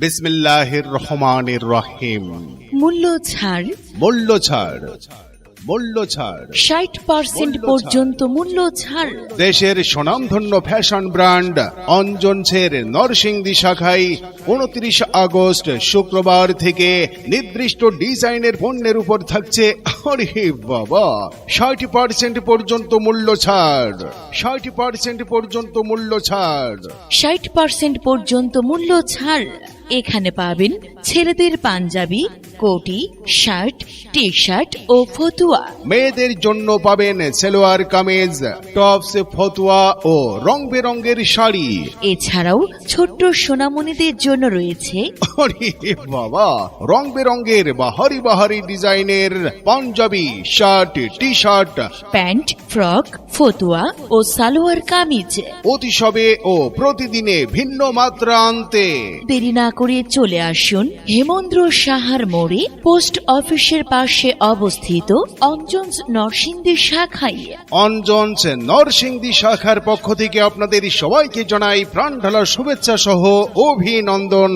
বিসমিল্লাহির রহমানির রহিম। মূল্য ছাড়, মূল্য ছাড়, মূল্য ছাড়। 60% পর্যন্ত মূল্য ছাড়। দেশের স্বনামধন্য ফ্যাশন ব্র্যান্ড অঞ্জনসের নরসিংদী শাখায় 29 আগস্ট শুক্রবার থেকে নির্দিষ্ট ডিজাইনের পণ্যের উপর থাকছে আরে বাবা 60% পর্যন্ত মূল্য ছাড়। 60% পর্যন্ত মূল্য ছাড়। 60% পর্যন্ত মূল্য ছাড়। এখানে পাবেন ছেলেদের পাঞ্জাবি, কোটি, শার্ট, টি শার্ট ও ফতুয়া। মেয়েদের জন্য পাবেন সালোয়ার কামিজ, টপস, ফতুয়া ও রং বেরঙের শাড়ি। এছাড়াও ছোট্ট সোনামণিদের জন্য রয়েছে আরে বাবা রং বেরঙের বাহারি বাহারি ডিজাইনের punjabi, shirt, T shirt, pant, frock, ফতুয়া ও সালোয়ার কামিজ। অতিসবে ও প্রতিদিনে ভিন্ন মাত্রা আনতে দেরি না করে চলে আসুন হেমন্দ্র সাহার মোড়ে পোস্ট অফিসের পাশে অবস্থিত অঞ্জনস নরসিংদী শাখায়। অঞ্জনস নরসিংদী শাখার পক্ষ থেকে আপনাদের সবাইকে জানাই প্রাণ ঢালা শুভেচ্ছা সহ অভিনন্দন।